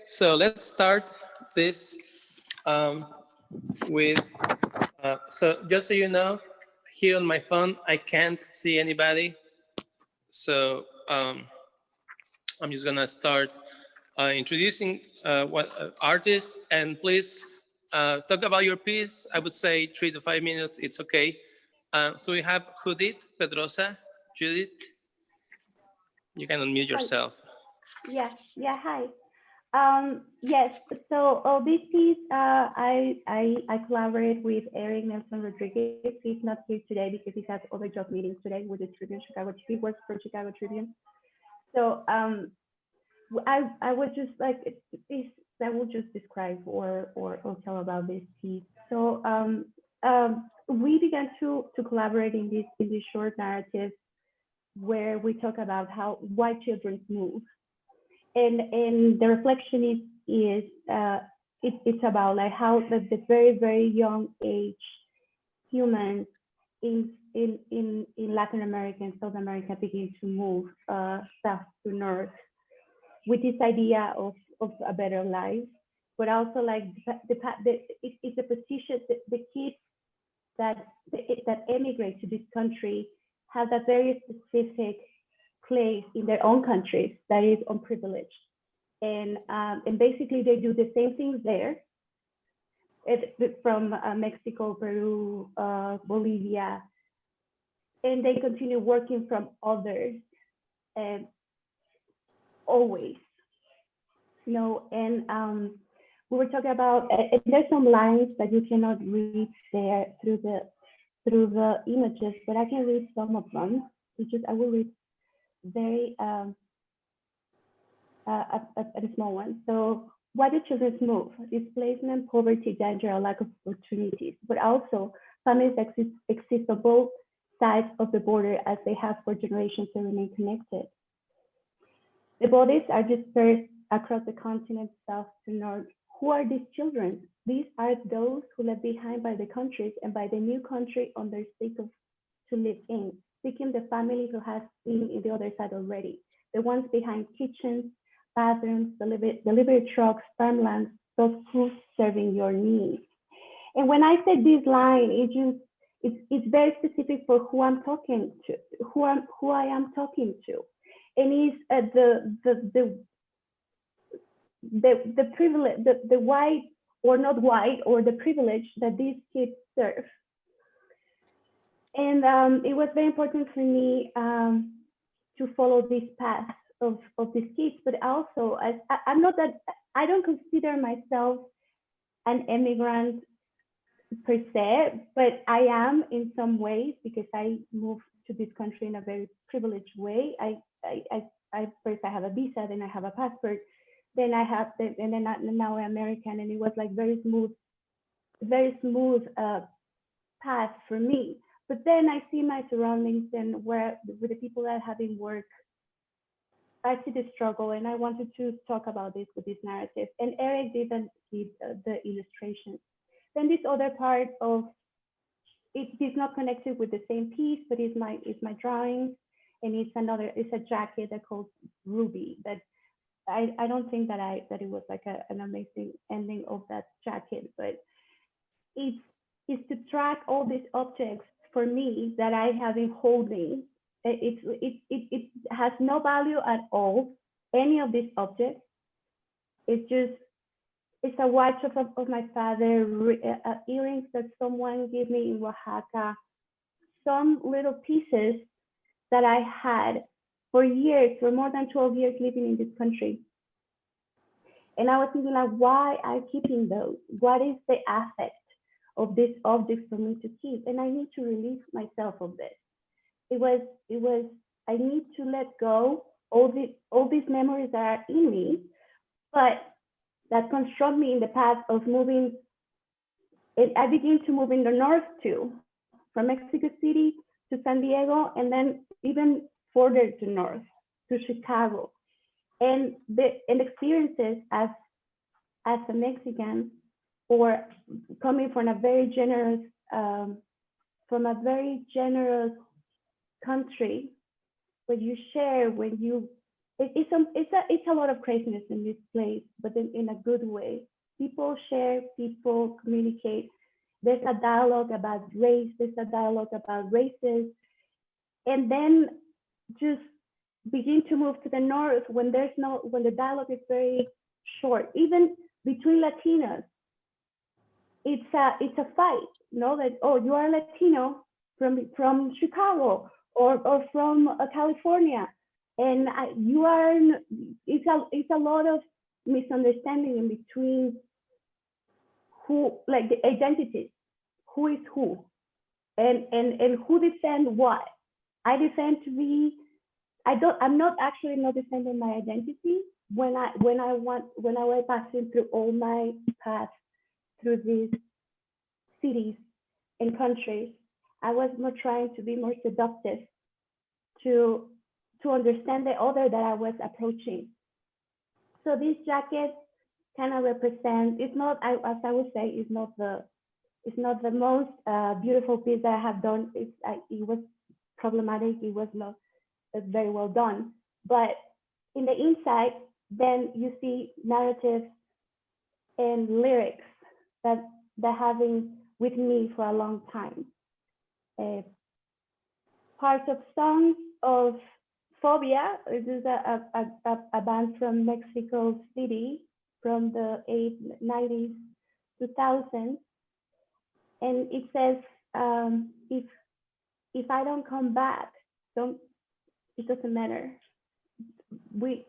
So let's start this with, so just so you know, here on my phone, I can't see anybody. So I'm just gonna start introducing what artist, and please talk about your piece. I would say 3 to 5 minutes, it's okay. So we have Judith Pedrosa. Judith, you can unmute yourself. Hi. Yes, so this piece, I collaborate with Eric Nelson Rodriguez. He's not here today because he has other job meetings today with the Tribune, Chicago. He works for Chicago Tribune. So I would just like, I will just describe or tell about this piece. So we began to collaborate in this short narrative where we talk about why children move. And the reflection is it's about like how the very, very young age humans in Latin America and South America begin to move south to north with this idea of a better life, but also like it's a position, the kids that emigrate to this country have a very specific place in their own countries that is unprivileged, and basically they do the same things there, from Mexico, Peru, Bolivia, and they continue working from others, and always, and we were talking about, there's some lines that you cannot read there through the images, but I can read some of them. I will read very a small one. So why do children move? Displacement, poverty, danger, a lack of opportunities, but also families exist on both sides of the border as they have for generations to remain connected. The bodies are dispersed across the continent, south to north. Who are these children? These are those who left behind by the countries and by the new country on their sake of to live in, seeking the family who has been in the other side already. The ones behind kitchens, bathrooms, delivery trucks, farmlands, those who's serving your needs. And when I said this line, it's very specific for who I'm talking to, who I am talking to, and it's the privilege, the white or not white, or the privilege that these kids serve. And it was very important for me to follow this path of these kids, but also I'm not that, I don't consider myself an immigrant per se, but I am in some ways because I moved to this country in a very privileged way. First I have a visa, then I have a passport, then I have, and then now I'm American, and it was like very smooth path for me. But then I see my surroundings and with the people that have been work, I see the struggle, and I wanted to talk about this with this narrative. And Eric didn't give the illustrations. Then this other part of it is not connected with the same piece, but it's my drawings, and it's a jacket that called Ruby. That I don't think that it was like an amazing ending of that jacket, but it's to track all these objects for me that I have been holding. It has no value at all, any of these objects. It's a watch of my father, earrings that someone gave me in Oaxaca, some little pieces that I had for years, for more than 12 years living in this country. And I was thinking, like, why I'm keeping those? What is the affect of this object for me to keep? And I need to release myself of this. It was I need to let go all these memories that are in me, but that construct me in the path of moving. I began to move in the north too, from Mexico City to San Diego, and then even further to north, to Chicago. And the experiences as a Mexican, or coming from a very generous country, when you share, it's a lot of craziness in this place, but in a good way. People share, people communicate. There's a dialogue about race, there's a dialogue about races, and then just begin to move to the north when when the dialogue is very short. Even between Latinos, it's a fight, that, oh, you are Latino from Chicago or from California, and it's a lot of misunderstanding in between who, like the identities, who is who, and who defend what. I'm not defending my identity when I was passing through all my paths through these cities and countries. I was more trying to be more seductive to understand the other that I was approaching. So this jacket kind of represents, it's not, as I would say, it's not the most beautiful piece that I have done. It was problematic. It was not very well done. But in the inside, then you see narratives and lyrics that have been with me for a long time. Parts of songs of Phobia. This is a band from Mexico City from the 90s, 2000s. And it says, if I don't come back, it doesn't matter. We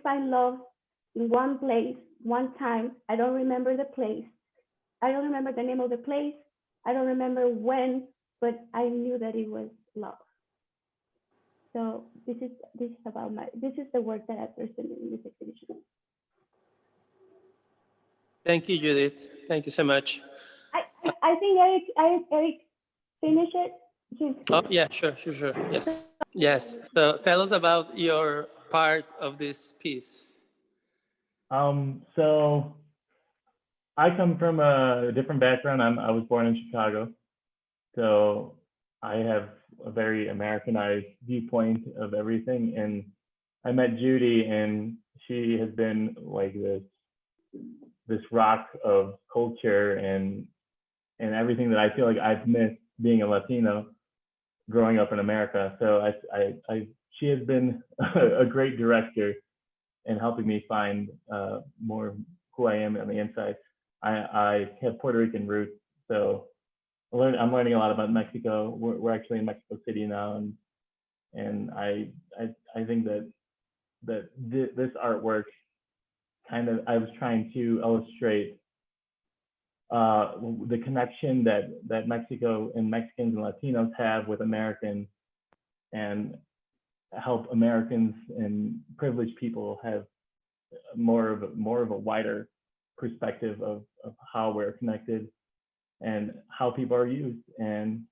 find love in one place, one time. I don't remember the place. I don't remember the name of the place. I don't remember when, but I knew that it was love. So this is the work that I presented in this exhibition. Thank you, Judith. Thank you so much. I think Eric finished it. Oh yeah, sure. Yes. So tell us about your part of this piece. So I come from a different background. I was born in Chicago, so I have a very Americanized viewpoint of everything. And I met Judy, and she has been like this rock of culture and everything that I feel like I've missed being a Latino growing up in America. So she has been a great director in helping me find more who I am on the inside. I have Puerto Rican roots, so I'm learning a lot about Mexico. We're actually in Mexico City now, and I think that this artwork I was trying to illustrate the connection that Mexico and Mexicans and Latinos have with Americans, and help Americans and privileged people have more of a wider perspective of how we're connected and how people are used. And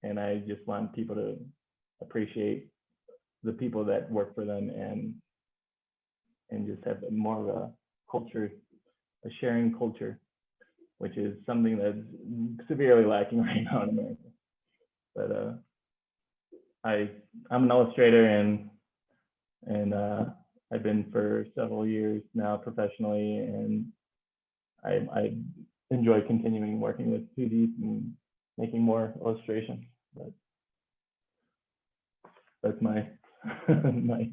I just want people to appreciate the people that work for them and just have more of a culture, a sharing culture, which is something that's severely lacking right now in America. But I'm an illustrator, and I've been for several years now professionally, and I enjoy continuing working with 2D and making more illustrations. But that's my my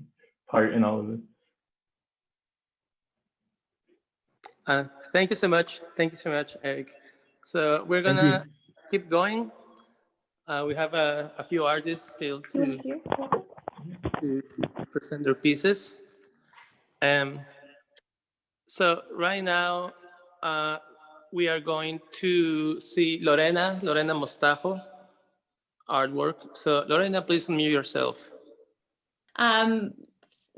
part in all of this. Thank you so much. Thank you so much, Eric. So we're gonna keep going. We have a few artists still to present their pieces. So right now, we are going to see Lorena Mostajo artwork. So Lorena, please unmute yourself.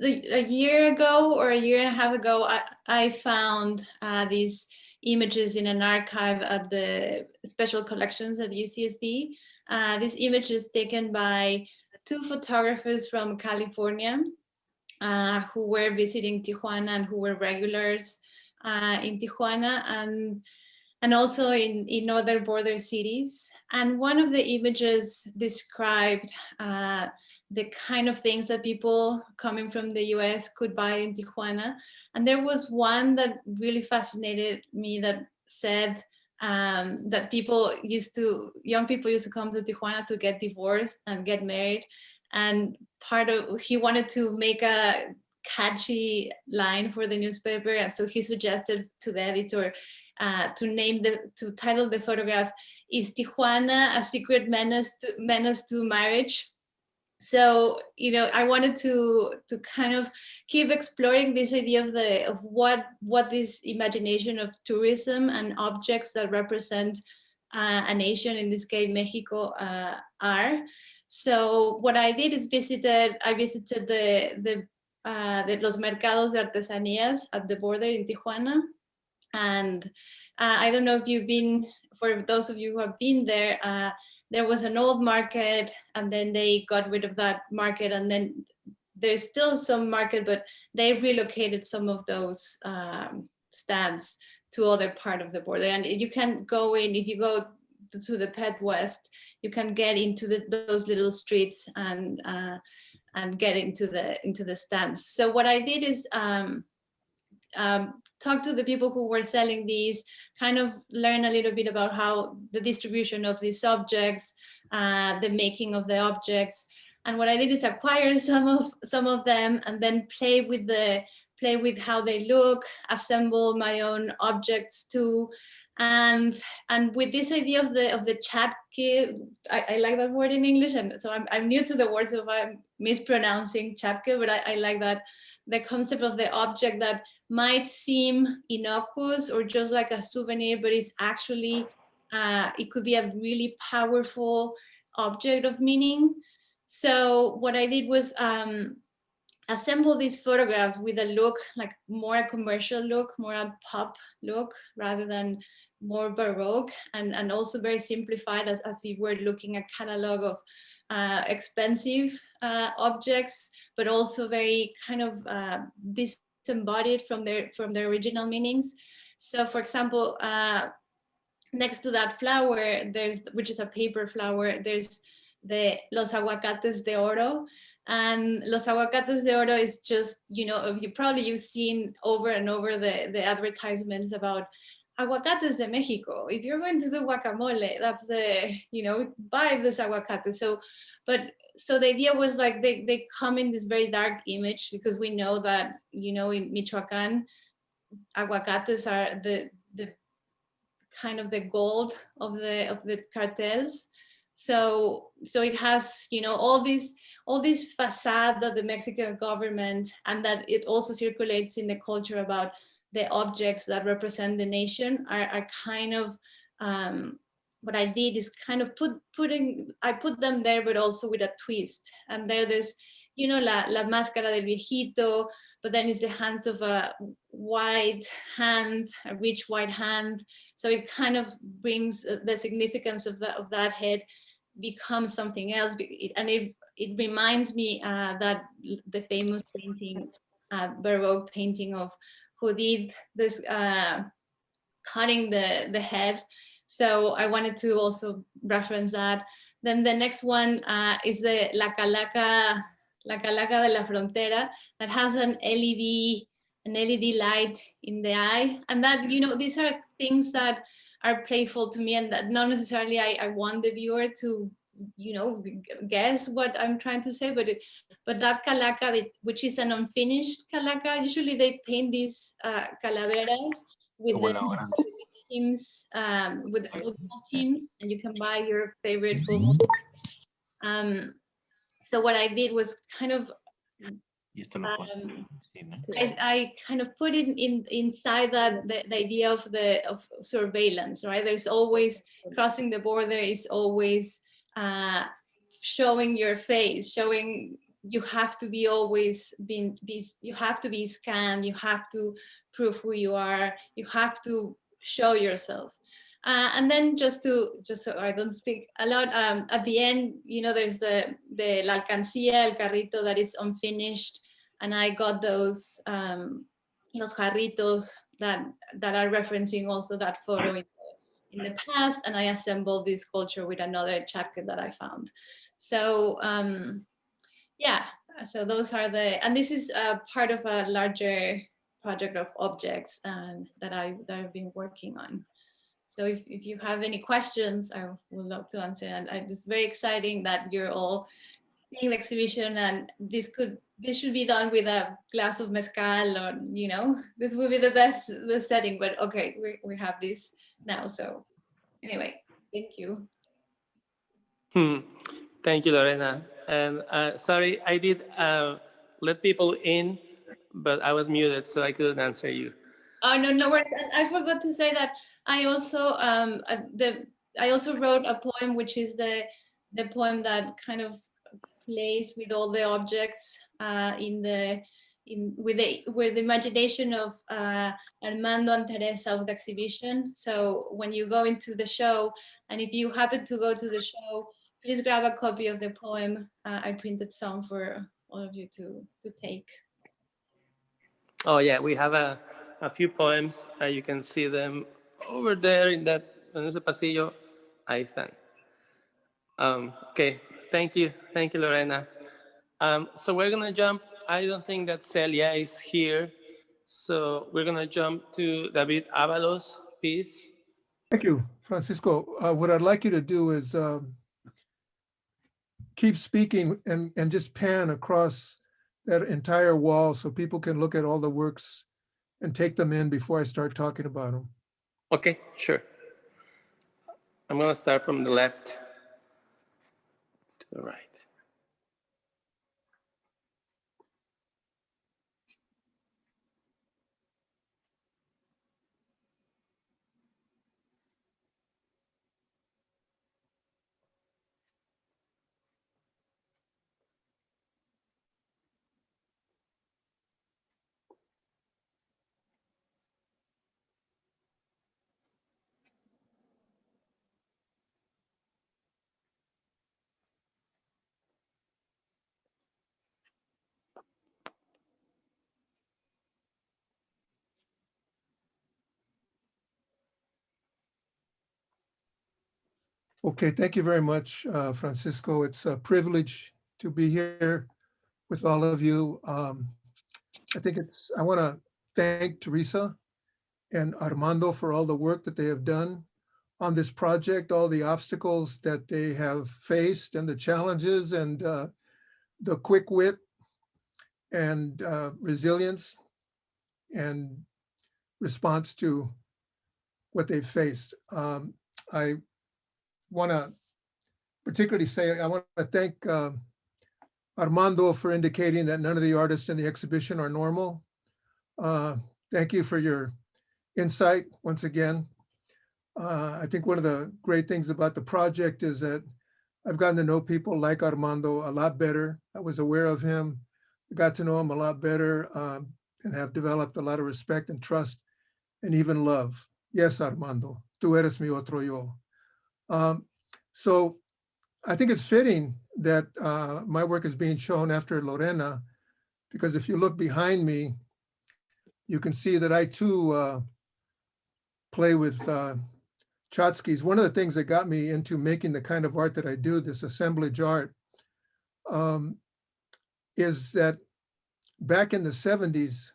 A year ago or a year and a half ago, I found these images in an archive of the special collections at UCSD. These images taken by two photographers from California who were visiting Tijuana and who were regulars in Tijuana and also in other border cities. And one of the images described the kind of things that people coming from the US could buy in Tijuana. And there was one that really fascinated me that said that young people used to come to Tijuana to get divorced and get married. And he wanted to make a catchy line for the newspaper. And so he suggested to the editor to title the photograph, "Is Tijuana a secret menace to marriage?" So, I wanted to kind of keep exploring this idea of what this imagination of tourism and objects that represent a nation, in this case Mexico, are. So what I did is I visited the los mercados de artesanías at the border in Tijuana. And I don't know if you've been, for those of you who have been there was an old market, and then they got rid of that market, and then there's still some market, but they relocated some of those stands to other part of the border. And you can go in, if you go to the Pet West, you can get into those little streets and get into the stands. So what I did is talk to the people who were selling these, kind of learn a little bit about how the distribution of these objects, the making of the objects. And what I did is acquire some of them and then play with how they look, assemble my own objects too. And with this idea of the chatke, I like that word in English, and so I'm new to the word, so if I'm mispronouncing chatke, but I like that, the concept of the object that might seem innocuous or just like a souvenir, but it's actually, it could be a really powerful object of meaning. So what I did was assemble these photographs with a look, like more a commercial look, more a pop look, rather than more Baroque, and also very simplified, as if we're looking at catalog of expensive objects, but also very kind of disembodied from their original meanings. So for example, next to that flower, which is a paper flower, there's the Los Aguacates de Oro. And Los Aguacates de Oro is just, you've seen over and over the advertisements about aguacates de Mexico. If you're going to do guacamole, that's buy this aguacate. So the idea was like they come in this very dark image, because we know that, in Michoacan, aguacates are the kind of the gold of the cartels. So it has, all this facade that the Mexican government, and that it also circulates in the culture about the objects that represent the nation are kind of, what I did is kind of I put them there, but also with a twist. And there's, la máscara del viejito, but then it's the hands of a white hand, a rich white hand. So it kind of brings the significance of that head becomes something else. And it reminds me that the famous painting, Baroque painting of who did this cutting the head. So I wanted to also reference that. Then the next one is the La Calaca de la Frontera, that has an LED light in the eye. And that, these are things that are playful to me, and that not necessarily I want the viewer to, guess what I'm trying to say, but that calaca, which is an unfinished calaca, usually they paint these calaveras with the teams, with the football teams, and you can buy your favorite football. So what I did was kind of, I kind of put it inside that the idea of surveillance, right? There's always, crossing the border is always showing your face, showing you have to be always you have to be scanned, you have to prove who you are, you have to show yourself. And then just so I don't speak a lot, at the end, there's la alcancía, el carrito that it's unfinished, and I got those los jarritos that are referencing also that photo in the past, and I assembled this sculpture with another jacket that I found. So yeah, so those are and this is part of a larger project of objects that I've been working on. So if you have any questions, I would love to answer. And it's very exciting that you're all seeing the exhibition, and this should be done with a glass of mezcal, or this would be the setting. But okay, we have this now. So anyway, thank you. Thank you, Lorena. And sorry, I did let people in, but I was muted, so I couldn't answer you. Oh, no worries. And I forgot to say that I also I also wrote a poem, which is the poem that kind of plays with all the objects with the imagination of Armando and Teresa of the exhibition. So when you go into the show, and if you happen to go to the show, please grab a copy of the poem. I printed some for all of you to take. Oh yeah, we have a few poems. You can see them over there en ese pasillo. Ahí están. Okay, thank you, Lorena. So we're gonna jump. I don't think that Celia is here, so we're gonna jump to David Avalos' piece. Thank you, Francisco. What I'd like you to do is keep speaking and just pan across that entire wall so people can look at all the works and take them in before I start talking about them. Okay, sure. I'm gonna start from the left to the right. Okay, thank you very much, Francisco. It's a privilege to be here with all of you. I want to thank Teresa and Armando for all the work that they have done on this project, all the obstacles that they have faced and the challenges and the quick wit and resilience and response to what they've faced. I want to particularly say, I want to thank Armando for indicating that none of the artists in the exhibition are normal. Thank you for your insight once again. I think one of the great things about the project is that I've gotten to know people like Armando a lot better. I was aware of him, got to know him a lot better, and have developed a lot of respect and trust and even love. Yes, Armando, tú eres mi otro yo. So I think it's fitting that my work is being shown after Lorena, because if you look behind me, you can see that I too play with tchotchkes. One of the things that got me into making the kind of art that I do, this assemblage art, is that back in the 70s,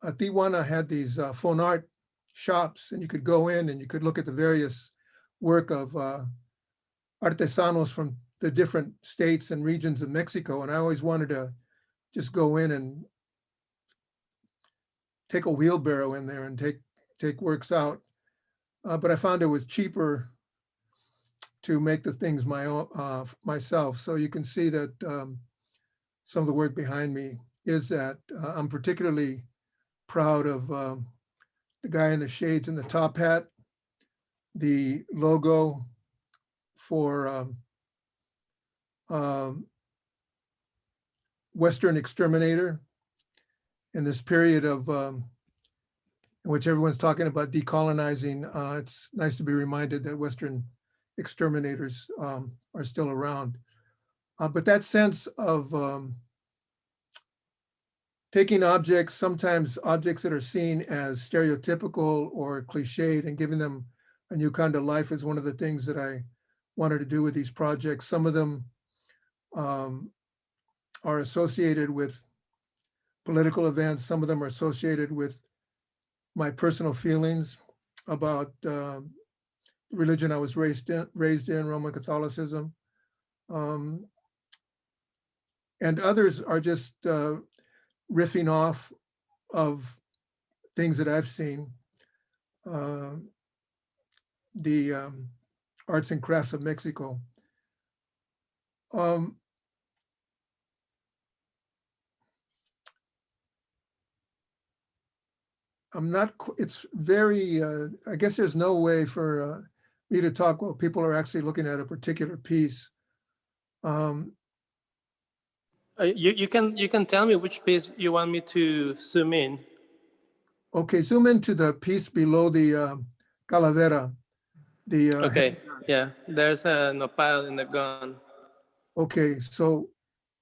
Tijuana had these phone art shops, and you could go in and you could look at the various work of artesanos from the different states and regions of Mexico. And I always wanted to just go in and take a wheelbarrow in there and take works out. But I found it was cheaper to make the things my own, myself. So you can see that some of the work behind me is that. I'm particularly proud of the guy in the shades and the top hat, the logo for Western Exterminator in this period of in which everyone's talking about decolonizing. It's nice to be reminded that Western exterminators are still around. But that sense of taking objects, sometimes objects that are seen as stereotypical or cliched, and giving them a new kind of life is one of the things that I wanted to do with these projects. Some of them are associated with political events. Some of them are associated with my personal feelings about religion I was raised in, Roman Catholicism. And others are just riffing off of things that I've seen. The arts and crafts of Mexico. I'm not, it's very, I guess there's no way for me to talk while people are actually looking at a particular piece. You can tell me which piece you want me to zoom in. Okay, zoom into the piece below the calavera. The Okay, yeah, there's a nopal in the gun. Okay, so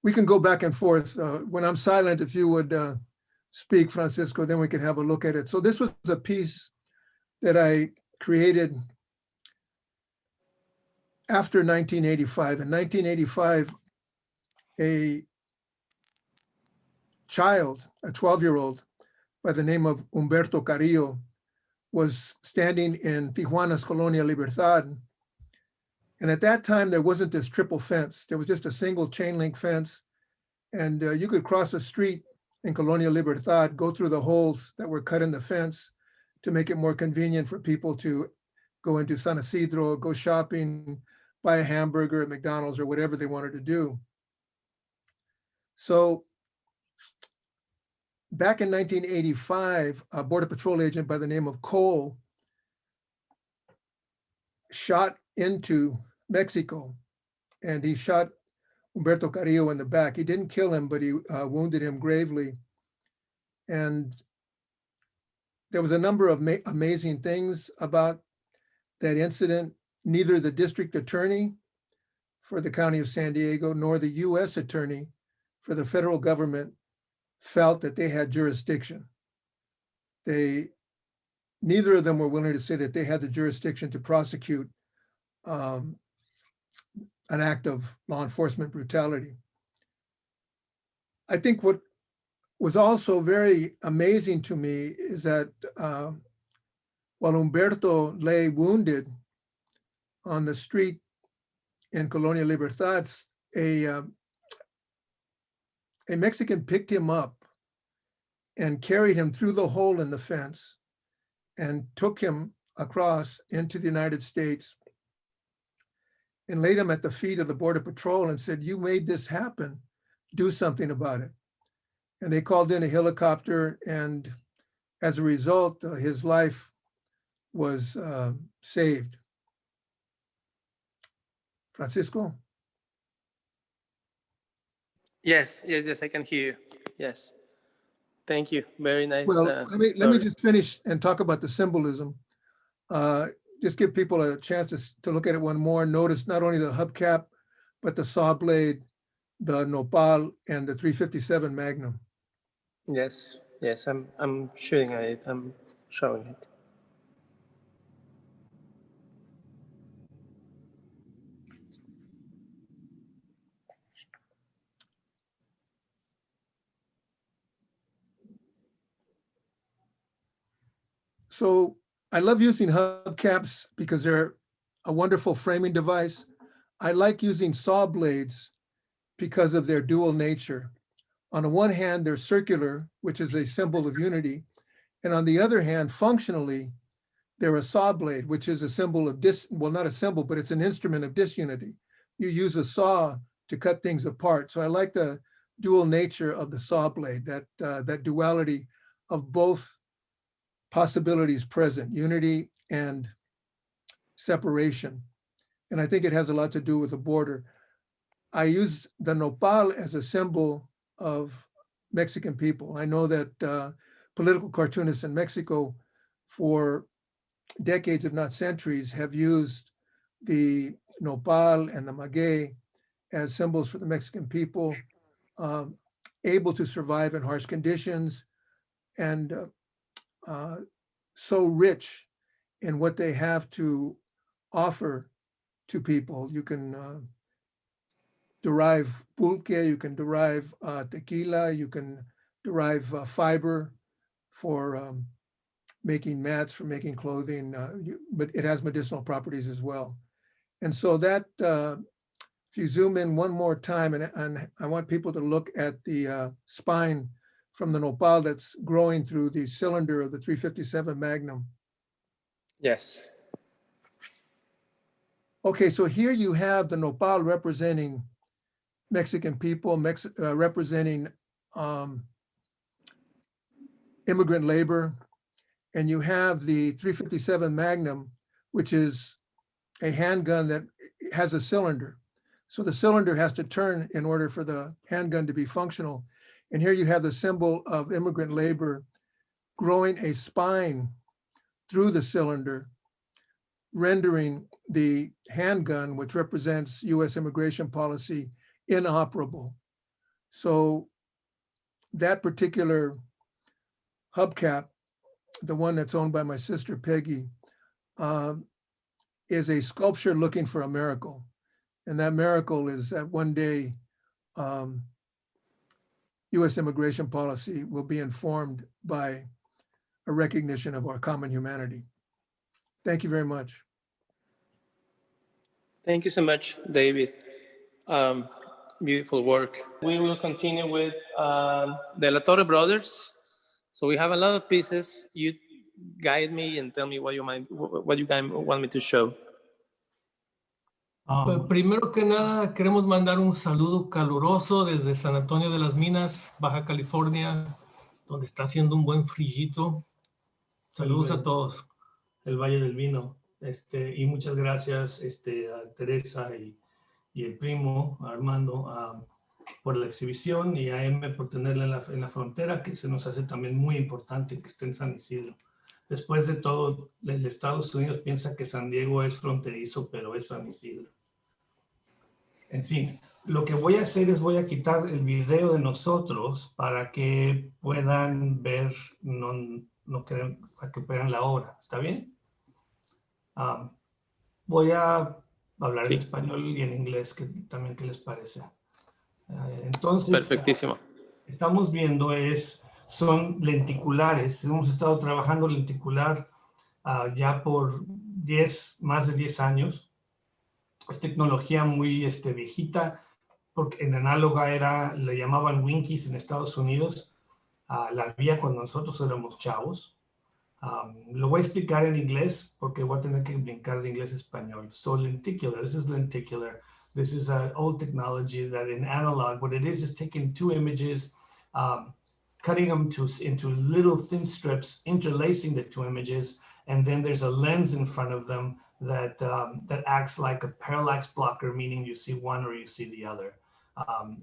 we can go back and forth. When I'm silent, if you would speak, Francisco, then we can have a look at it. So this was a piece that I created after 1985. In 1985, a child, a 12-year-old by the name of Humberto Carrillo, was standing in Tijuana's Colonia Libertad. And at that time, there wasn't this triple fence. There was just a single chain link fence. And you could cross the street in Colonia Libertad, go through the holes that were cut in the fence to make it more convenient for people to go into San Ysidro, go shopping, buy a hamburger at McDonald's or whatever they wanted to do. So back in 1985, a Border Patrol agent by the name of Cole shot into Mexico, and he shot Humberto Carrillo in the back. He didn't kill him, but he wounded him gravely. And there was a number of amazing things about that incident. Neither the district attorney for the county of San Diego nor the US attorney for the federal government felt that they had jurisdiction. Neither of them were willing to say that they had the jurisdiction to prosecute an act of law enforcement brutality. I think what was also very amazing to me is that while Humberto lay wounded on the street in Colonia Libertad, a Mexican picked him up and carried him through the hole in the fence and took him across into the United States and laid him at the feet of the Border Patrol and said, "You made this happen, do something about it." And they called in a helicopter, and as a result, his life was saved. Francisco? Yes, I can hear you. Yes. Thank you. Very nice. Well, let me just finish and talk about the symbolism. Just give people a chance to look at it one more. Notice not only the hubcap, but the saw blade, the nopal, and the 357 Magnum. Yes, I'm shooting at it. I'm showing it. So I love using hubcaps because they're a wonderful framing device. I like using saw blades because of their dual nature. On the one hand, they're circular, which is a symbol of unity. And on the other hand, functionally, they're a saw blade, which is a symbol of well, not a symbol, but it's an instrument of disunity. You use a saw to cut things apart. So I like the dual nature of the saw blade, that duality of both possibilities present, unity and separation. And I think it has a lot to do with the border. I use the nopal as a symbol of Mexican people. I know that political cartoonists in Mexico for decades, if not centuries, have used the nopal and the maguey as symbols for the Mexican people, able to survive in harsh conditions, and so rich in what they have to offer to people. You can derive pulque, you can derive tequila, you can derive fiber for making mats, for making clothing, but it has medicinal properties as well. And so that, if you zoom in one more time, and I want people to look at the spine from the nopal that's growing through the cylinder of the 357 Magnum. Yes. Okay, so here you have the nopal representing Mexican people, representing immigrant labor, and you have the 357 Magnum, which is a handgun that has a cylinder. So the cylinder has to turn in order for the handgun to be functional. And here you have the symbol of immigrant labor growing a spine through the cylinder, rendering the handgun, which represents US immigration policy, inoperable. So that particular hubcap, the one that's owned by my sister Peggy, is a sculpture looking for a miracle. And that miracle is that one day US immigration policy will be informed by a recognition of our common humanity. Thank you very much. Thank you so much, David. Beautiful work. We will continue with the La Torre brothers. So we have a lot of pieces. You guide me and tell me what you guys want me to show. Pues primero que nada, queremos mandar un saludo caluroso desde San Antonio de las Minas, Baja California, donde está haciendo un buen frillito. Saludos a todos, el Valle del Vino. Y muchas gracias a Teresa y el primo Armando por la exhibición, y a M por tenerla en la frontera, que se nos hace también muy importante que esté en San Ysidro. Después de todo, el Estados Unidos piensa que San Diego es fronterizo, pero es San Ysidro. En fin, lo que voy a hacer es voy a quitar el video de nosotros para que puedan ver, para que vean la obra. ¿Está bien? Voy a hablar en español y en inglés, que también, ¿qué les parece? Entonces, perfectísimo. Estamos viendo son lenticulares. Hemos estado trabajando lenticular ya por más de 10 años. Es tecnología muy viejita, porque en análoga le llamaban Winkies en Estados Unidos. La había cuando nosotros éramos chavos. Lo voy a explicar en inglés porque voy a tener que brincar de inglés a español. So lenticular, this is lenticular. This is an old technology that in analog, what it is taking two images, cutting them into little thin strips, interlacing the two images, and then there's a lens in front of them that acts like a parallax blocker, meaning you see one or you see the other.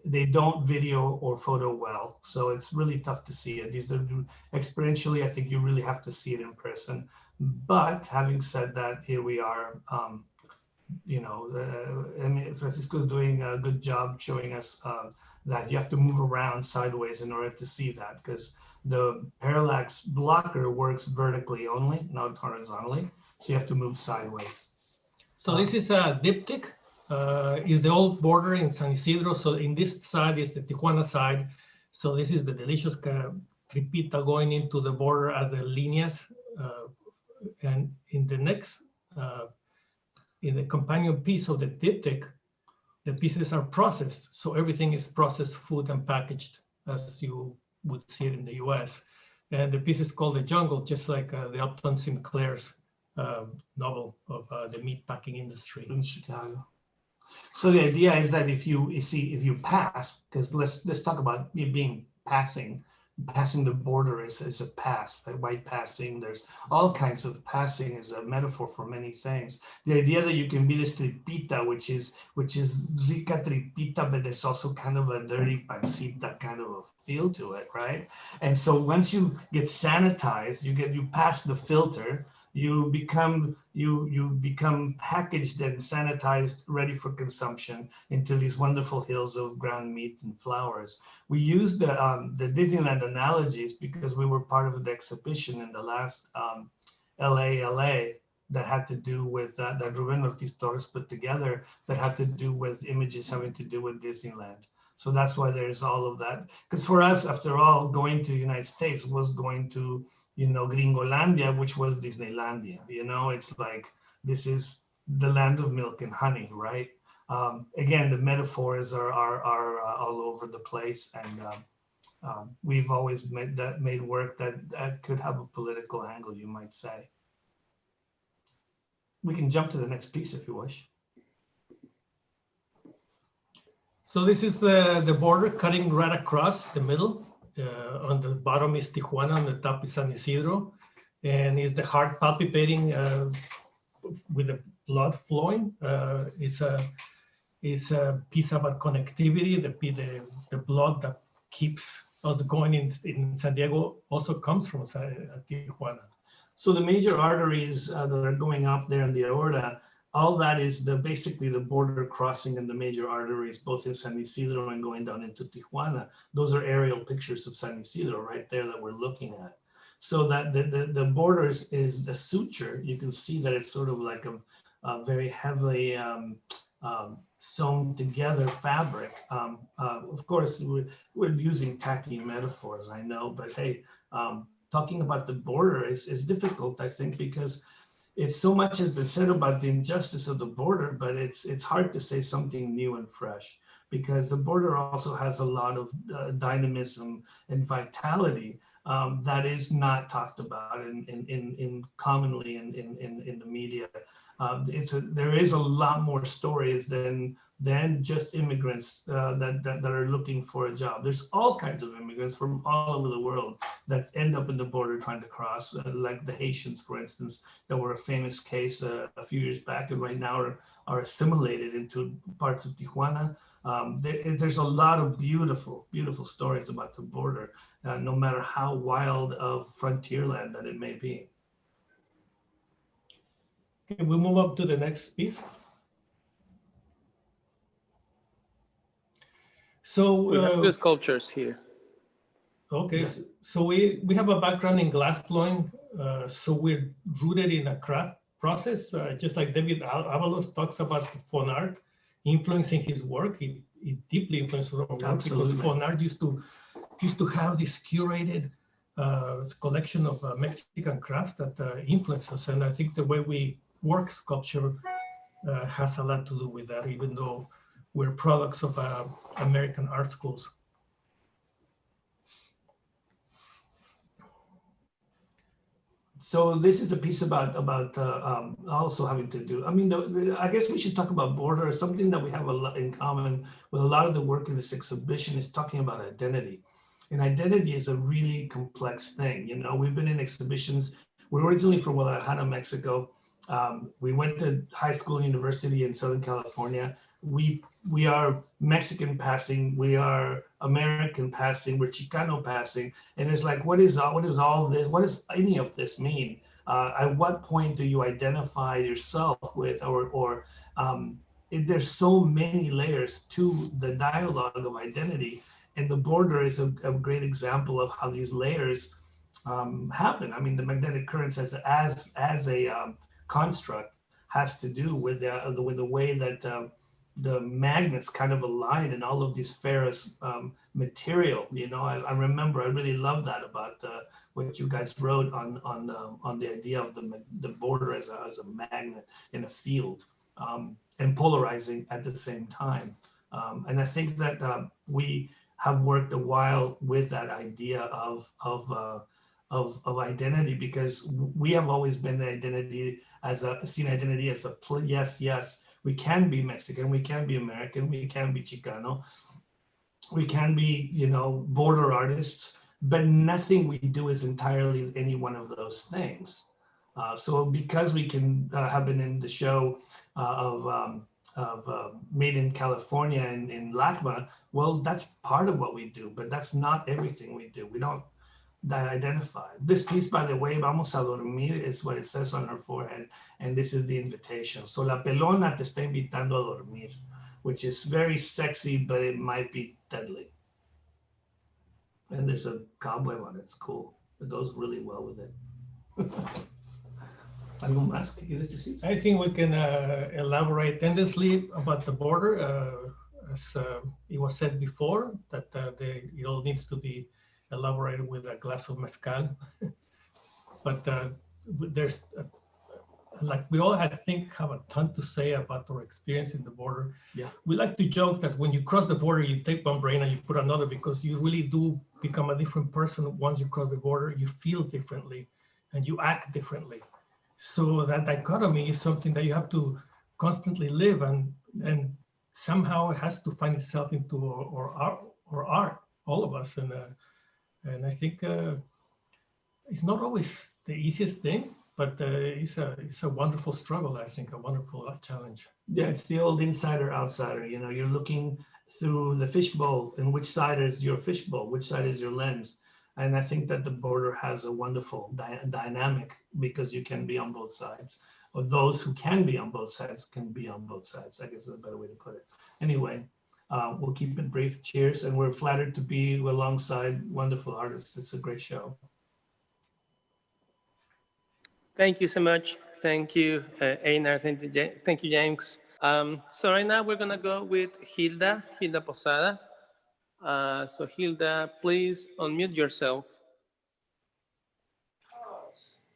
They don't video or photo well, so it's really tough to see it. Experientially, I think you really have to see it in person. But having said that, here we are. Francisco is doing a good job showing us that you have to move around sideways in order to see that, because the parallax blocker works vertically only, not horizontally. So you have to move sideways. So this is a diptych. Is the old border in San Ysidro. So in this side is the Tijuana side. So this is the delicious tripita going into the border as the líneas. And in the next, in the companion piece of the diptych, the pieces are processed. So everything is processed food and packaged as you would see it in the US. And the piece is called The Jungle, just like the Upton Sinclair's novel of the meat packing industry in Chicago. So the idea is that if you pass, because let's talk about it being passing the border is a pass, right? White passing. There's all kinds of passing as a metaphor for many things. The idea that you can be this tripita, which is rica tripita, but there's also kind of a dirty pancita kind of a feel to it, right? And so once you get sanitized, you pass the filter. you become packaged and sanitized, ready for consumption into these wonderful hills of ground meat and flowers. We used the Disneyland analogies because we were part of the exhibition in the last LA that had to do with that Ruben Ortiz Torres put together, that had to do with images having to do with Disneyland. So that's why there's all of that. Because for us, after all, going to the United States was going to, Gringolandia, which was Disneylandia. It's like, this is the land of milk and honey, right? Again, the metaphors are all over the place, and we've always made work that could have a political angle, you might say. We can jump to the next piece if you wish. So this is the border cutting right across the middle. On the bottom is Tijuana, on the top is San Ysidro, and is the heart palpitating with the blood flowing. It's a piece about connectivity. The blood that keeps us going in San Diego also comes from Tijuana. So the major arteries that are going up there in the aorta, all that is basically the border crossing and the major arteries, both in San Ysidro and going down into Tijuana. Those are aerial pictures of San Ysidro right there that we're looking at. So that the border is a suture. You can see that it's sort of like a very heavily sewn together fabric. Of course, we're using tacky metaphors, I know, but hey, talking about the border is difficult, I think, because it's so much has been said about the injustice of the border, but it's hard to say something new and fresh, because the border also has a lot of dynamism and vitality that is not talked about in commonly in the media. There is a lot more stories than just immigrants that are looking for a job. There's all kinds of immigrants from all over the world that end up in the border trying to cross, like the Haitians, for instance, that were a famous case a few years back, and right now are assimilated into parts of Tijuana. There's a lot of beautiful, beautiful stories about the border, no matter how wild of frontier land that it may be. Okay, we move up to the next piece. So We have two sculptures here. okay, Yeah. so we have a background in glass blowing, so we're rooted in a craft process, just like David Avalos talks about fine art influencing his work. It deeply influenced our work. Absolutely. Because fine art used to have this curated collection of Mexican crafts that influence us, and I think the way we work sculpture has a lot to do with that, even though we're products of American art schools. So this is a piece about also having to do. I mean, I guess we should talk about border. Something that we have a lot in common with a lot of the work in this exhibition is talking about identity, and identity is a really complex thing. We've been in exhibitions. We're originally from Guadalajara, Mexico. We went to high school and university in Southern California. We are Mexican passing, we are American passing, we're Chicano passing, and it's like, what is all this? What does any of this mean? At what point do you identify yourself with, there's so many layers to the dialogue of identity, and the border is a great example of how these layers happen. I mean, the magnetic currents as a construct has to do with the way that the magnets kind of align in all of these ferrous material. I remember I really love that about what you guys wrote on the idea of the border as a magnet in a field, and polarizing at the same time. And I think that we have worked a while with that idea of identity, because we have always been the identity seen identity as a yes, we can be Mexican, we can be American, we can be Chicano, we can be, border artists, but nothing we do is entirely any one of those things. So because we can have been in the show of Made in California in LACMA, well, that's part of what we do, but that's not everything we do. We don't that identify. This piece, by the way, vamos a dormir, is what it says on her forehead, and this is the invitation. So la pelona te está invitando a dormir, which is very sexy, but it might be deadly. And there's a cobweb on it. It's cool. It goes really well with it. ¿Algo más que quieres decir? I think we can elaborate endlessly about the border. As it was said before, that it all needs to be elaborated with a glass of mezcal. But there's, like we all have a ton to say about our experience in the border. Yeah. We like to joke that when you cross the border, you take one brain and you put another, because you really do become a different person once you cross the border. You feel differently and you act differently. So that dichotomy is something that you have to constantly live, and somehow it has to find itself into our art, all of us. And I think it's not always the easiest thing, but it's a wonderful struggle, I think, a wonderful challenge. Yeah, it's the old insider outsider. You know, you're looking through the fishbowl, and which side is your fishbowl? Which side is your lens? And I think that the border has a wonderful dynamic, because you can be on both sides, or those who can be on both sides can be on both sides. I guess that's a better way to put it. Anyway, we'll keep it brief. Cheers. And we're flattered to be alongside wonderful artists. It's a great show. Thank you so much. Thank you, Einar. Thank you, James. So right now we're gonna go with Hilda Posada. So Hilda, please unmute yourself.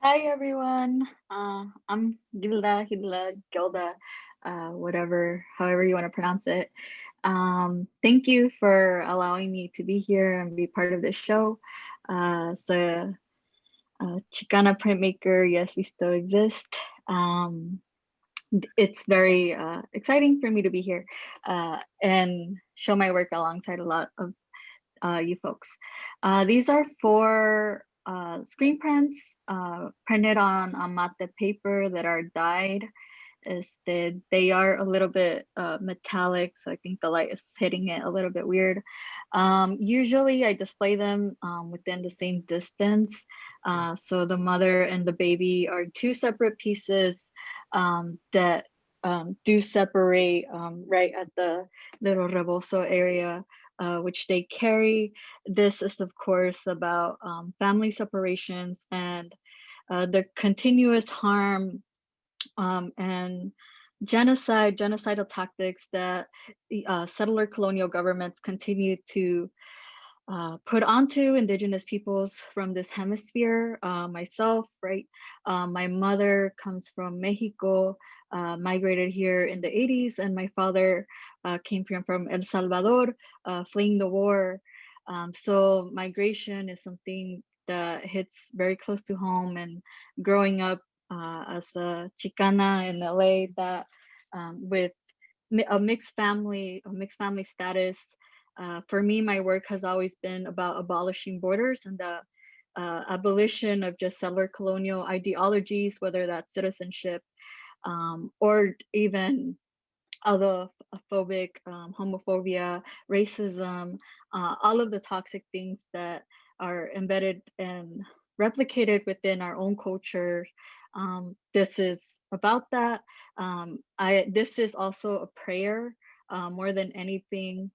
Hi everyone. I'm Gilda, whatever, however you want to pronounce it. Thank you for allowing me to be here and be part of this show. So, Chicana printmaker, yes, we still exist. It's very exciting for me to be here and show my work alongside a lot of you folks. These are 4 screen prints printed on mate paper that are dyed. They are a little bit metallic, so I think the light is hitting it a little bit weird. Usually I display them within the same distance. So the mother and the baby are 2 separate pieces that do separate right at the little rebozo area, which they carry. This is, of course, about family separations and the continuous harm and genocidal tactics that settler colonial governments continue to put onto indigenous peoples from this hemisphere. Myself, right? My mother comes from Mexico, migrated here in the 80s, and my father came from El Salvador, fleeing the war. So migration is something that hits very close to home, and growing up as a Chicana in LA, that with a mixed family status. For me, my work has always been about abolishing borders and the abolition of just settler colonial ideologies, whether that's citizenship or even allophobic, homophobia, racism, all of the toxic things that are embedded and replicated within our own culture. This is about that. This is also a prayer more than anything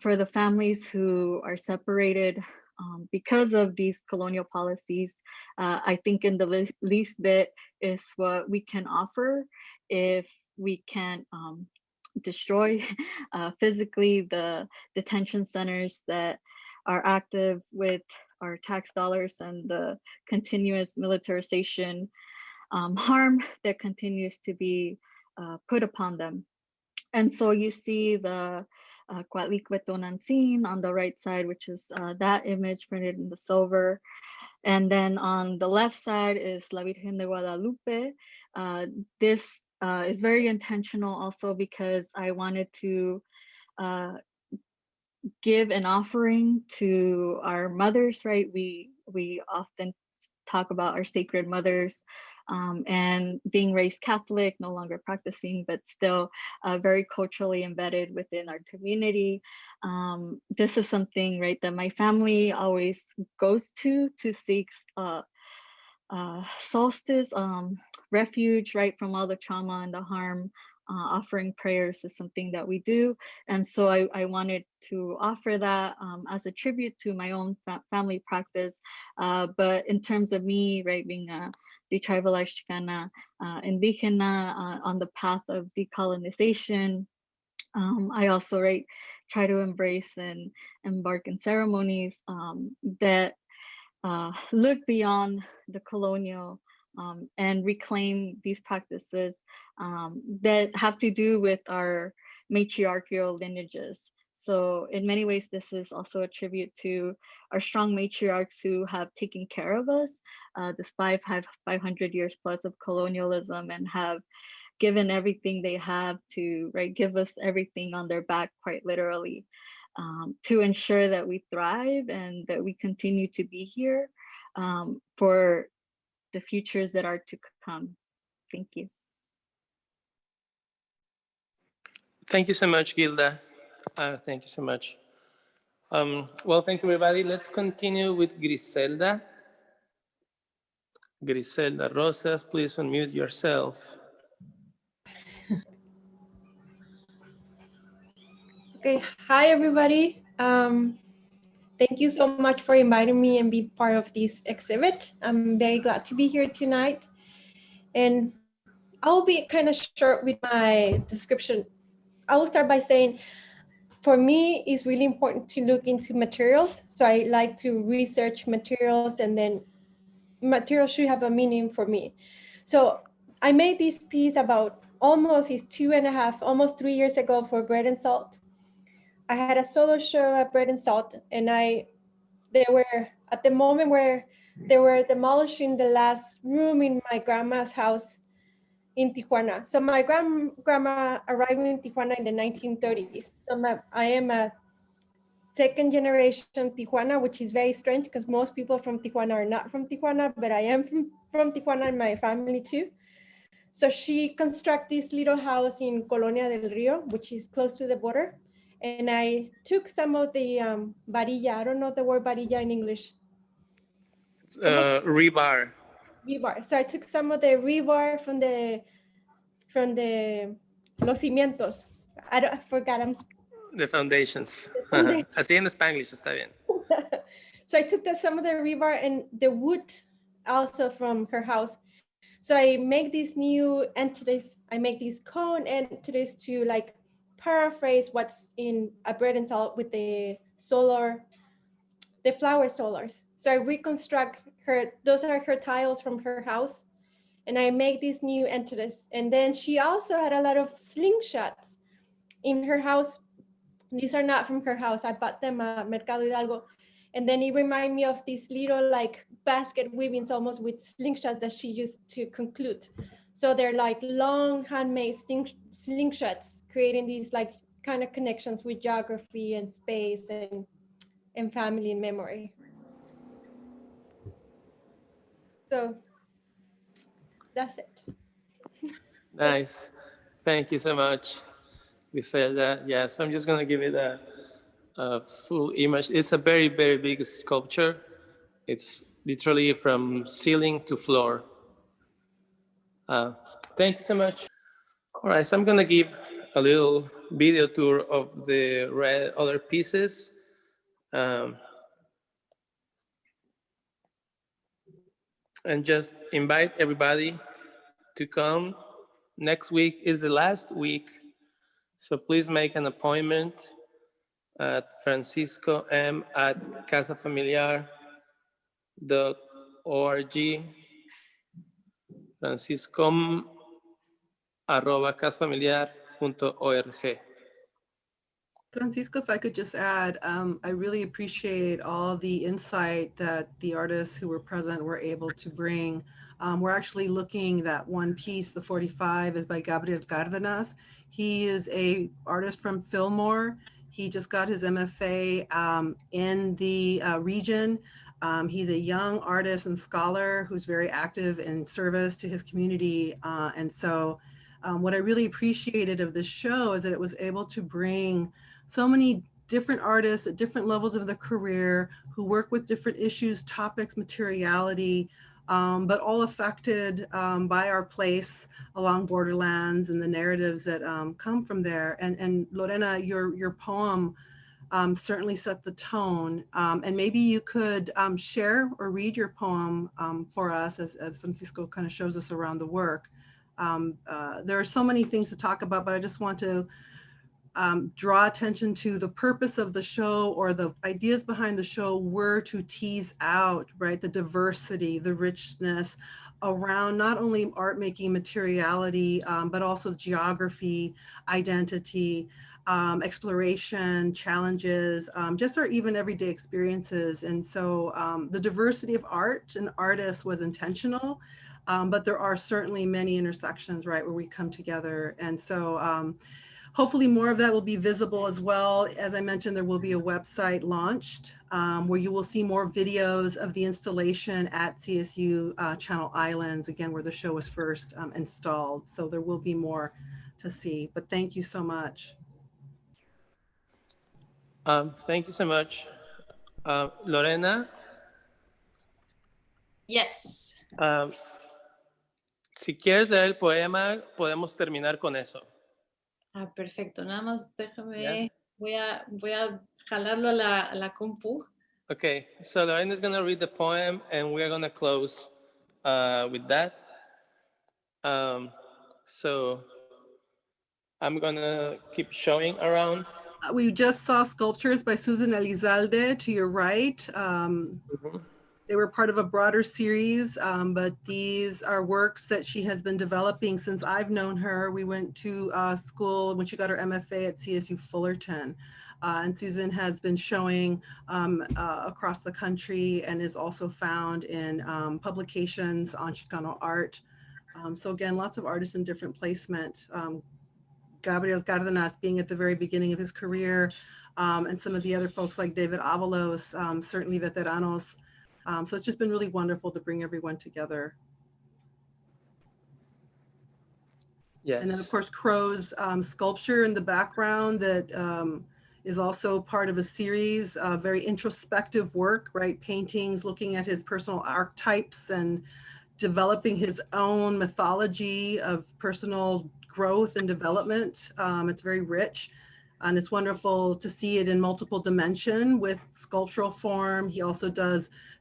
for the families who are separated because of these colonial policies. I think in the least bit is what we can offer if we can destroy physically the detention centers that are active with our tax dollars and the continuous militarization harm that continues to be put upon them. And so you see the Coatlicue on the right side, which is that image printed in the silver. And then on the left side is La Virgen de Guadalupe. This is very intentional also because I wanted to give an offering to our mothers, right? We often talk about our sacred mothers and being raised Catholic, no longer practicing, but still very culturally embedded within our community. This is something, right, that my family always goes to seek solstice, refuge, right, from all the trauma and the harm. Offering prayers is something that we do. And so I wanted to offer that as a tribute to my own family practice. But in terms of me, right, being a detribalized Chicana, Indigena on the path of decolonization, I also, right, try to embrace and embark in ceremonies that look beyond the colonial and reclaim these practices that have to do with our matriarchal lineages. So in many ways, this is also a tribute to our strong matriarchs who have taken care of us despite 500 years plus of colonialism, and have given everything they have to, right, give us everything on their back, quite literally, to ensure that we thrive and that we continue to be here for the futures that are to come. Thank you. Thank you so much, Gilda. Thank you so much. Well, thank you, everybody. Let's continue with Griselda. Griselda Rosas, please unmute yourself. Okay, hi everybody. Thank you so much for inviting me and be part of this exhibit. I'm very glad to be here tonight. And I'll be kind of short with my description. I will start by saying, for me, it's really important to look into materials. So I like to research materials, and then materials should have a meaning for me. So I made this piece about almost 2.5, almost 3 years ago for Bread and Salt. I had a solo show at Bread and Salt, and they were at the moment where they were demolishing the last room in my grandma's house in Tijuana. So my grandma arrived in Tijuana in the 1930s. So I am a second generation Tijuana, which is very strange because most people from Tijuana are not from Tijuana, but I am from Tijuana and my family too. So she constructed this little house in Colonia del Rio, which is close to the border. And I took some of the varilla, I don't know the word varilla in English. Rebar. Rebar. So I took some of the rebar from the los cimientos. I forgot. The foundations. foundation. Así en Spanglish, está bien. So I took some of the rebar and the wood also from her house. So I make these new entities. I make these cone entities to like paraphrase what's in a Bread and Salt with the flower solars. So I reconstruct those are her tiles from her house. And I make these new entities. And then she also had a lot of slingshots in her house. These are not from her house. I bought them at Mercado Hidalgo. And then it reminded me of these little like basket weavings almost with slingshots that she used to conclude. So they're like long handmade slingshots, creating these like kind of connections with geography and space and family and memory. So that's it. Nice. Thank you so much. We said that. Yeah, so I'm just going to give it a full image. It's a very, very big sculpture. It's literally from ceiling to floor. Thank you so much. All right, so I'm going to give a little video tour of the other pieces. And just invite everybody to come. Next week is the last week, so please make an appointment at francisco@casafamiliar.org, francisco@casafamiliar.org. Francisco, if I could just add, I really appreciate all the insight that the artists who were present were able to bring. We're actually looking at one piece, the 45 is by Gabriel Cárdenas. He is a artist from Fillmore. He just got his MFA in the region. He's a young artist and scholar who's very active in service to his community. And so what I really appreciated of this show is that it was able to bring so many different artists at different levels of their career who work with different issues, topics, materiality, but all affected by our place along borderlands and the narratives that come from there. And Lorena, your poem certainly set the tone. And maybe you could share or read your poem for us as Francisco kind of shows us around the work. There are so many things to talk about, but I just want to draw attention to the purpose of the show, or the ideas behind the show were to tease out, right, the diversity, the richness around not only art making materiality, but also geography, identity, exploration, challenges, just our even everyday experiences. And so the diversity of art and artists was intentional, but there are certainly many intersections, right, where we come together. And so hopefully more of that will be visible as well. As I mentioned, there will be a website launched where you will see more videos of the installation at CSU Channel Islands, again, where the show was first installed. So there will be more to see, but thank you so much. Thank you so much. Lorena, Yes. si quieres leer el poema, podemos terminar con eso. Perfecto. Nada más déjame, Yeah. voy a jalarlo a la compu. Okay, so Lorena is going to read the poem and we're going to close with that. So I'm going to keep showing around. We just saw sculptures by Susan Elizalde to your right. They were part of a broader series, but these are works that she has been developing since I've known her. We went to school when she got her MFA at CSU Fullerton. And Susan has been showing across the country and is also found in publications on Chicano art. So again, lots of artists in different placement. Gabriel Cardenas being at the very beginning of his career, and some of the other folks like David Avalos, certainly veteranos. So it's just been really wonderful to bring everyone together. Yes. And then of course, Crow's sculpture in the background that is also part of a series, very introspective work, right? Paintings, looking at his personal archetypes and developing his own mythology of personal growth and development. It's very rich. And it's wonderful to see it in multiple dimension with sculptural form. He also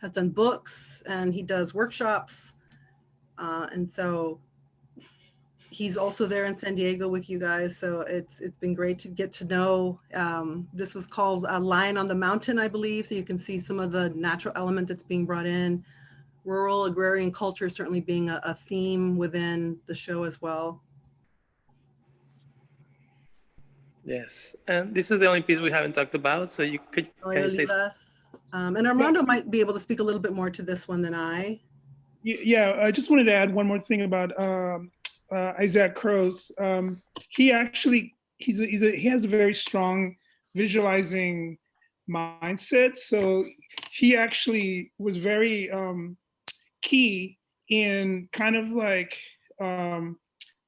has done books and he does workshops. And so he's also there in San Diego with you guys. So it's been great to get to know. This was called a Lion on the Mountain, I believe. So you can see some of the natural element that's being brought in. Rural agrarian culture certainly being a theme within the show as well. Yes, and this is the only piece we haven't talked about, so you could can you say and Armando might be able to speak a little bit more to this one than I. Yeah, I just wanted to add one more thing about Isaac Crow's. He actually he has a very strong visualizing mindset, so he actually was very key in kind of like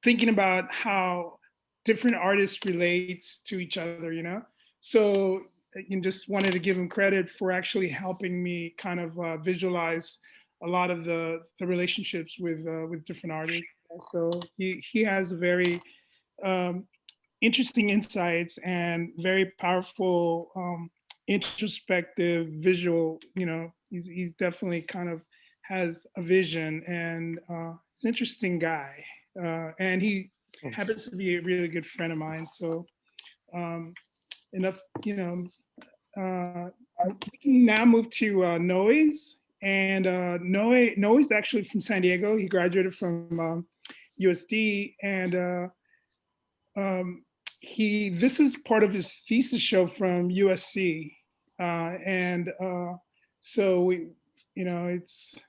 thinking about how different artists relates to each other, you know? So you just wanted to give him credit for actually helping me kind of visualize a lot of the relationships with different artists. So he has very interesting insights and very powerful introspective visual, you know, he's definitely kind of has a vision, and he's an interesting guy. And he happens to be a really good friend of mine. So enough, you know, we can now move to Noise. And Noe's actually from San Diego. He graduated from USD, and this is part of his thesis show from USC. So we, you know, it's,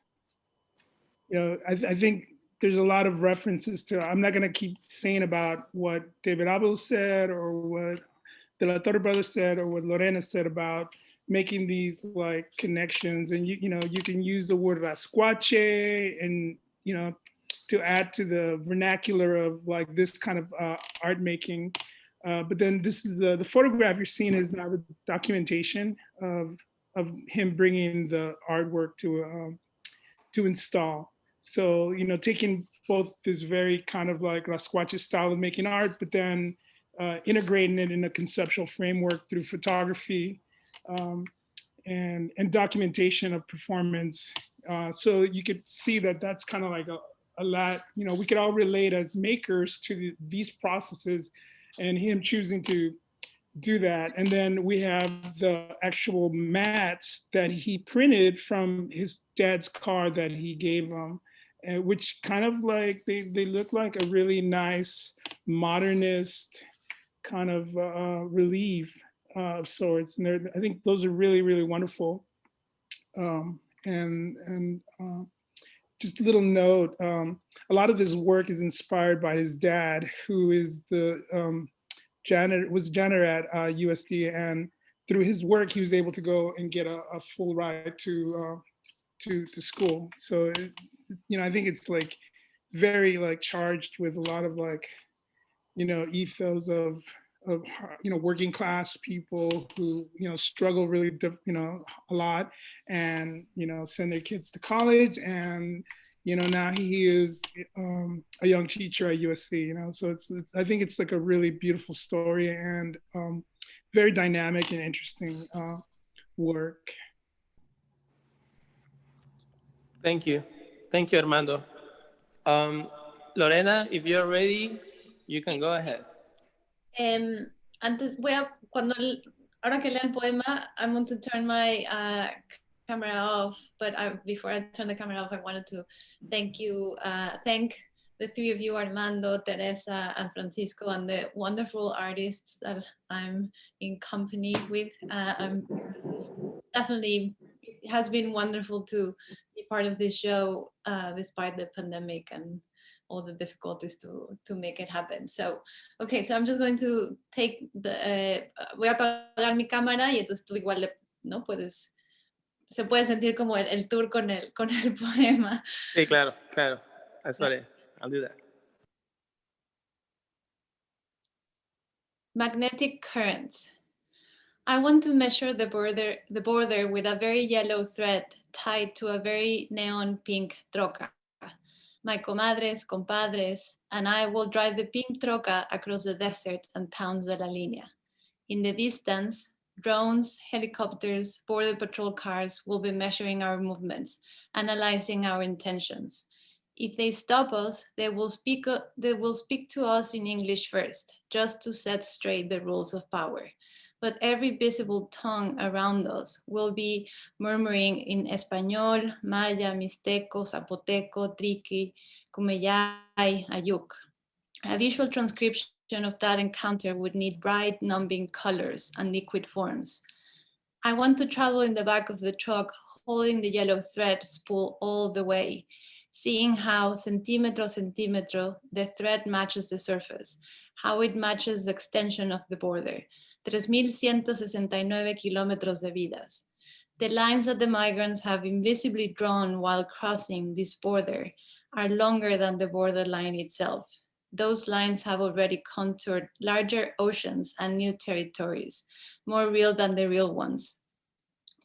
you know, I think there's a lot of references to, I'm not going to keep saying about what David Abel said or what De La Torre brothers said or what Lorena said about making these like connections, and you know, you can use the word rascuache and, you know, to add to the vernacular of like this kind of art making. But then this is the photograph you're seeing is now the documentation of him bringing the artwork to install. So, you know, taking both this very kind of like rascuache style of making art, but then integrating it in a conceptual framework through photography and documentation of performance. So you could see that that's kind of like a lot, you know, we could all relate as makers to these processes, and him choosing to do that. And then we have the actual mats that he printed from his dad's car that he gave him, which kind of like, they look like a really nice modernist kind of relief of sorts. And I think those are really, really wonderful. Just a little note, a lot of this work is inspired by his dad, who is the janitor at USD, and through his work, he was able to go and get a full ride to school. So, you know, I think it's like very like charged with a lot of like, you know, ethos of you know, working class people who, you know, struggle really, you know, a lot, and, you know, send their kids to college. And, you know, now he is a young teacher at USC, you know, so I think it's like a really beautiful story, and very dynamic and interesting work. Thank you. Thank you, Armando. Lorena, if you're ready, you can go ahead. Antes ahora que lea el poema, I'm going to turn my camera off, but before I turn the camera off, I wanted to thank the three of you, Armando, Teresa, and Francisco, and the wonderful artists that I'm in company with. Definitely, it has been wonderful to be part of this show, despite the pandemic and all the difficulties to make it happen. So, okay, so I'm just going to take voy a apagar mi cámara, y entonces tú igual ¿no? Se puede sentir como el tour con el poema. Sí, claro, claro. Sorry, I'll do that. Magnetic currents. I want to measure the border with a very yellow thread tied to a very neon pink troca. My comadres, compadres, and I will drive the pink troca across the desert and towns de la línea. In the distance, drones, helicopters, border patrol cars will be measuring our movements, analyzing our intentions. If they stop us, they will speak to us in English first, just to set straight the rules of power. But every visible tongue around us will be murmuring in Español, Maya, Mixteco, Zapoteco, Triqui, Cumeyay, Ayuk. A visual transcription of that encounter would need bright, numbing colors and liquid forms. I want to travel in the back of the truck, holding the yellow thread spool all the way, seeing how centímetro, centímetro, the thread matches the surface, how it matches the extension of the border. 3,169 kilómetros de vidas. The lines that the migrants have invisibly drawn while crossing this border are longer than the borderline itself. Those lines have already contoured larger oceans and new territories, more real than the real ones.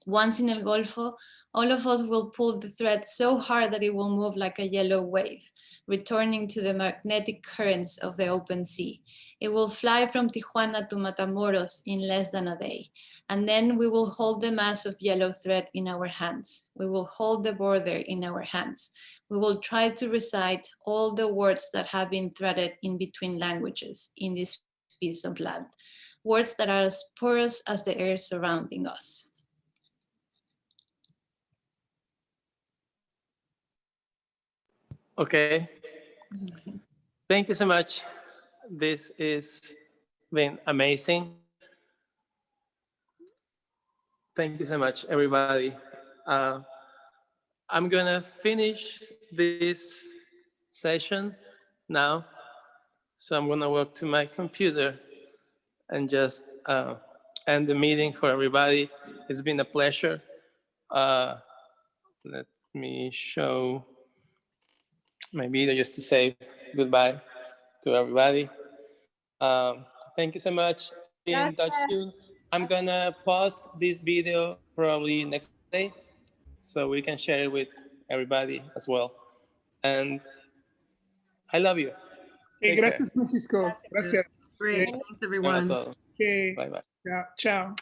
Once in El Golfo, all of us will pull the thread so hard that it will move like a yellow wave, returning to the magnetic currents of the open sea. It will fly from Tijuana to Matamoros in less than a day. And then we will hold the mass of yellow thread in our hands. We will hold the border in our hands. We will try to recite all the words that have been threaded in between languages in this piece of land, words that are as porous as the air surrounding us. Okay. Thank you so much. This has been amazing. Thank you so much, everybody. I'm gonna finish this session now. So I'm gonna walk to my computer and just end the meeting for everybody. It's been a pleasure. Let me show my video just to say goodbye to everybody. Thank you so much. Be in touch soon. I'm gonna post this video probably next day so we can share it with everybody as well. And I love you. Okay, Take care. gracias, Francisco. Gracias. Great. Okay, Thanks, everyone. okay. Bye bye. Ciao.